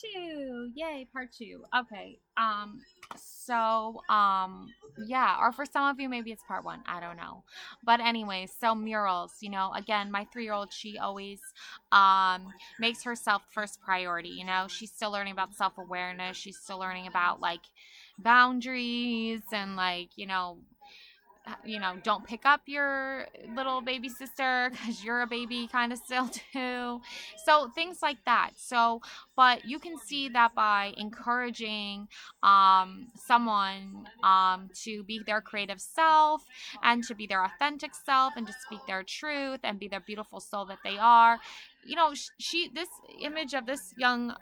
2. Yay, part 2. Okay. So yeah, or for some of you maybe it's part 1. I don't know. But anyway, so murals, again, my 3-year-old, she always makes herself first priority, She's still learning about self-awareness. She's still learning about like boundaries and like, don't pick up your little baby sister because you're a baby kind of still too. So things like that. So, but you can see that by encouraging someone to be their creative self and to be their authentic self and to speak their truth and be their beautiful soul that they are. She this image of this young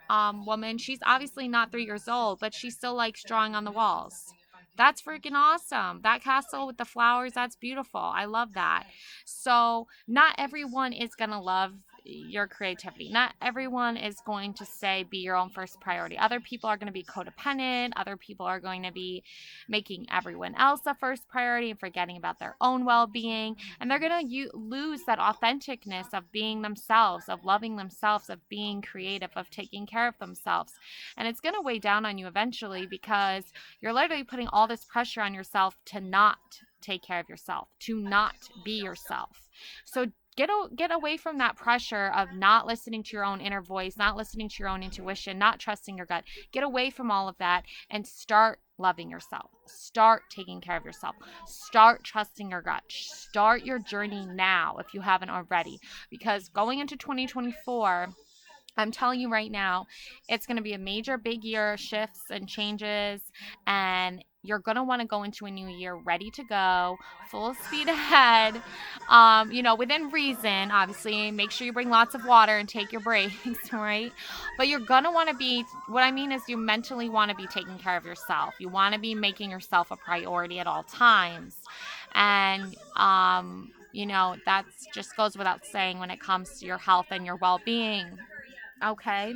woman, she's obviously not 3 years old, but she still likes drawing on the walls. That's freaking awesome. That castle with the flowers, that's beautiful. I love that. So, not everyone is going to love your creativity. Not everyone is going to say be your own first priority. Other people are going to be codependent. Other people are going to be making everyone else a first priority and forgetting about their own well being. And they're going to lose that authenticness of being themselves, of loving themselves, of being creative, of taking care of themselves. And it's going to weigh down on you eventually because you're literally putting all this pressure on yourself to not take care of yourself, to not be yourself. So get away from that pressure of not listening to your own inner voice, not listening to your own intuition, not trusting your gut. Get away from all of that and start loving yourself. Start taking care of yourself. Start trusting your gut. Start your journey now if you haven't already, because going into 2024, I'm telling you right now, it's going to be a major big year of shifts and changes, and you're going to want to go into a new year ready to go, full speed ahead, within reason. Obviously, make sure you bring lots of water and take your breaks, right? But you're going to want to be, what I mean is, you mentally want to be taking care of yourself. You want to be making yourself a priority at all times. And, that just goes without saying when it comes to your health and your well being. Okay.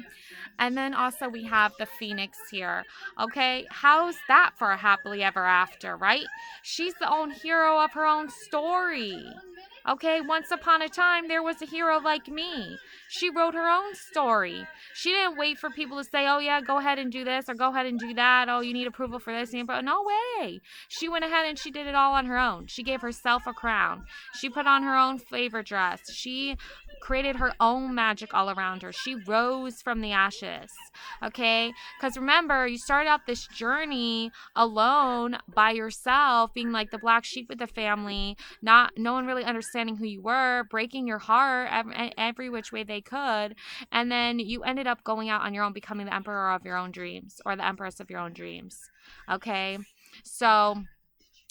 And then also we have the Phoenix here. Okay. How's that for a happily ever after, right? She's the own hero of her own story. Okay. Once upon a time, there was a hero like me. She wrote her own story. She didn't wait for people to say, oh, yeah, go ahead and do this or go ahead and do that. Oh, you need approval for this. No way. She went ahead and she did it all on her own. She gave herself a crown. She put on her own favorite dress. She created her own magic all around her. She rose from the ashes. Okay? Because remember, you started out this journey alone by yourself, being like the black sheep of the family, not no one really understanding who you were, breaking your heart every which way they could. And then you ended up going out on your own, becoming the emperor of your own dreams or the empress of your own dreams. Okay? So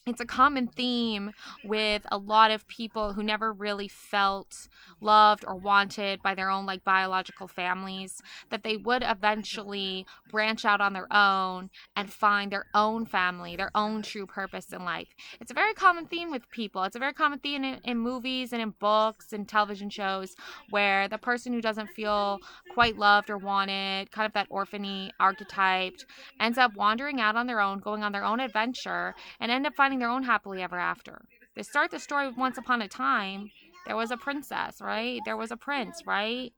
it's a common theme with a lot of people who never really felt loved or wanted by their own like biological families, that they would eventually branch out on their own and find their own family, their own true purpose in life. It's a very common theme with people. It's a very common theme in movies and in books and television shows, where the person who doesn't feel quite loved or wanted, kind of that orphany archetype, ends up wandering out on their own, going on their own adventure, and end up finding their own happily ever after. They start the story with once upon a time. There was a princess, right? There was a prince, right?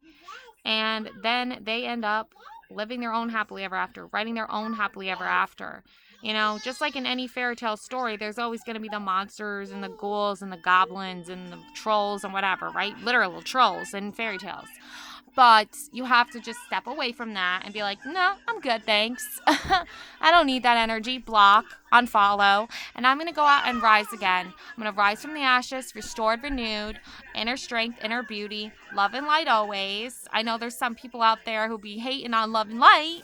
And then they end up living their own happily ever after, writing their own happily ever after. Just like in any fairy tale story, there's always going to be the monsters and the ghouls and the goblins and the trolls and whatever, right? Literal trolls in fairy tales. But you have to just step away from that and be like, no, I'm good, thanks. I don't need that energy. Block, unfollow. And I'm going to go out and rise again. I'm going to rise from the ashes, restored, renewed, inner strength, inner beauty, love and light always. I know there's some people out there who be hating on love and light.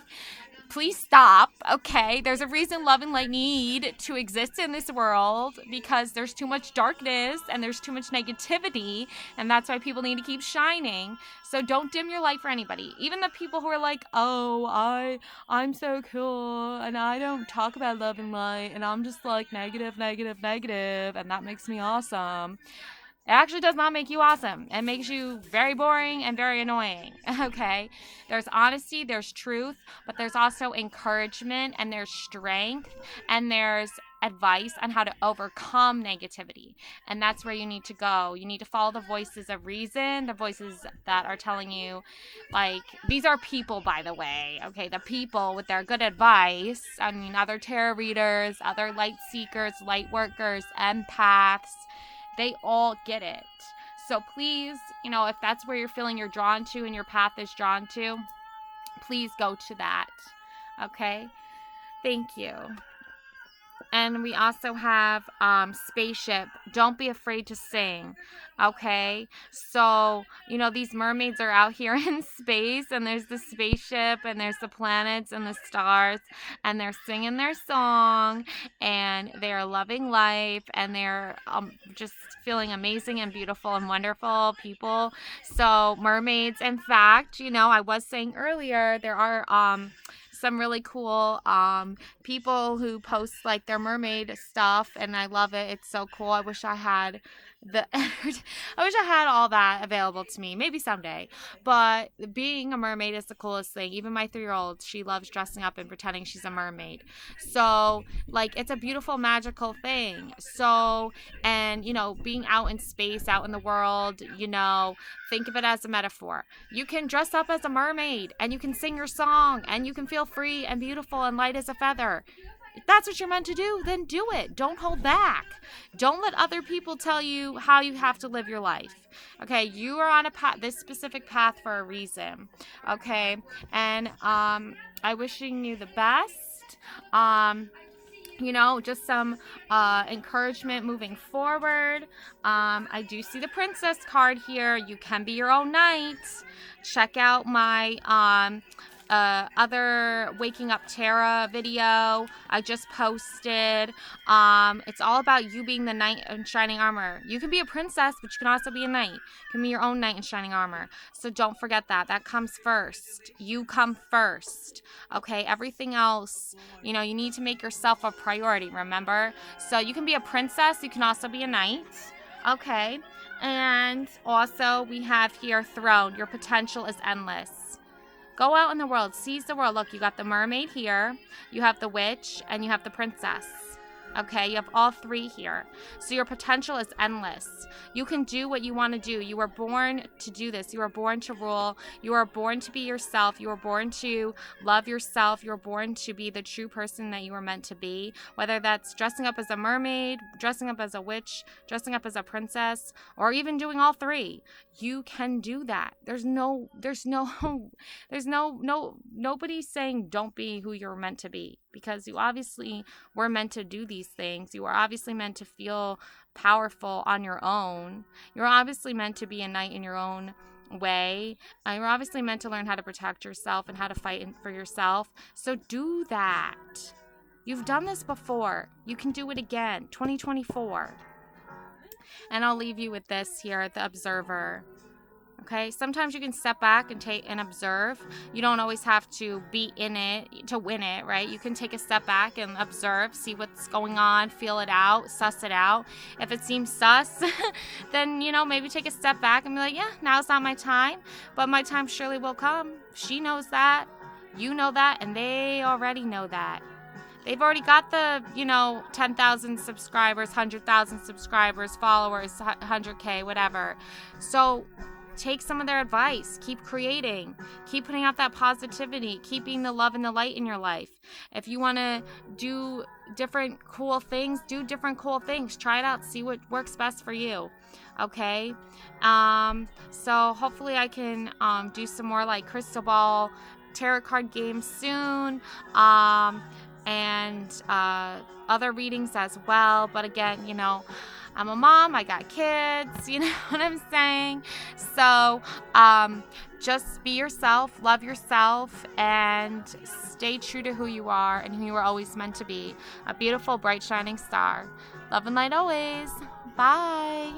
Please stop, okay? There's a reason love and light need to exist in this world, because there's too much darkness and there's too much negativity, and that's why people need to keep shining. So don't dim your light for anybody. Even the people who are like, oh, I'm so cool and I don't talk about love and light and I'm just like negative, negative, negative, and that makes me awesome. It actually does not make you awesome. It makes you very boring and very annoying. Okay? There's honesty, there's truth, but there's also encouragement and there's strength and there's advice on how to overcome negativity. And that's where you need to go. You need to follow the voices of reason, the voices that are telling you, like, these are people, by the way. Okay? The people with their good advice. I mean, other tarot readers, other light seekers, light workers, empaths, they all get it. So please, if that's where you're feeling you're drawn to and your path is drawn to, please go to that. Okay? Thank you. And we also have Spaceship. Don't be afraid to sing. Okay? So, these mermaids are out here in space, and there's the spaceship, and there's the planets and the stars, and they're singing their song, and they're loving life, and they're just feeling amazing and beautiful and wonderful people. So, mermaids, in fact, I was saying earlier, there are some really cool people who post like their mermaid stuff, and I love it. It's so cool. I wish I had all that available to me, maybe someday. But being a mermaid is the coolest thing. Even my 3-year-old, she loves dressing up and pretending she's a mermaid. So like, it's a beautiful, magical thing. So, and being out in space, out in the world, think of it as a metaphor. You can dress up as a mermaid, and you can sing your song, and you can feel free and beautiful and light as a feather. If that's what you're meant to do, then do it. Don't hold back. Don't let other people tell you how you have to live your life. Okay, you are on this specific path for a reason. Okay, and I wishing you the best. Just some encouragement moving forward. I do see the princess card here. You can be your own knight. Check out my other Waking Up Tara video I just posted. It's all about you being the knight in shining armor. You can be a princess, but you can also be a knight. You can be your own knight in shining armor. So don't forget that. That comes first. You come first. Okay? Everything else, you need to make yourself a priority, remember? So you can be a princess. You can also be a knight. Okay? And also we have here Throne. Your potential is endless. Go out in the world, seize the world. Look, you got the mermaid here, you have the witch, and you have the princess. Okay, you have all three here. So your potential is endless. You can do what you want to do. You were born to do this. You were born to rule. You were born to be yourself. You were born to love yourself. You were born to be the true person that you were meant to be. Whether that's dressing up as a mermaid, dressing up as a witch, dressing up as a princess, or even doing all three. You can do that. Nobody's saying don't be who you're meant to be, because you obviously were meant to do these things. You were obviously meant to feel powerful on your own. You're obviously meant to be a knight in your own way. You're obviously meant to learn how to protect yourself and how to fight for yourself. So do that. You've done this before. You can do it again. 2024. And I'll leave you with this here, the Observer. Okay, sometimes you can step back and take and observe. You don't always have to be in it to win it, right? You can take a step back and observe, see what's going on, feel it out, suss it out. If it seems sus, then, maybe take a step back and be like, yeah, now's not my time, but my time surely will come. She knows that, you know that, and they already know that. They've already got the, 10,000 subscribers, 100,000 subscribers, followers, 100K, whatever. So take some of their advice. Keep creating. Keep putting out that positivity. Keep being the love and the light in your life. If you want to do different cool things, do different cool things. Try it out. See what works best for you. Okay? So hopefully I can do some more like crystal ball tarot card games soon. And other readings as well. But again, I'm a mom, I got kids, you know what I'm saying? So just be yourself, love yourself, and stay true to who you are and who you were always meant to be. A beautiful, bright, shining star. Love and light always. Bye.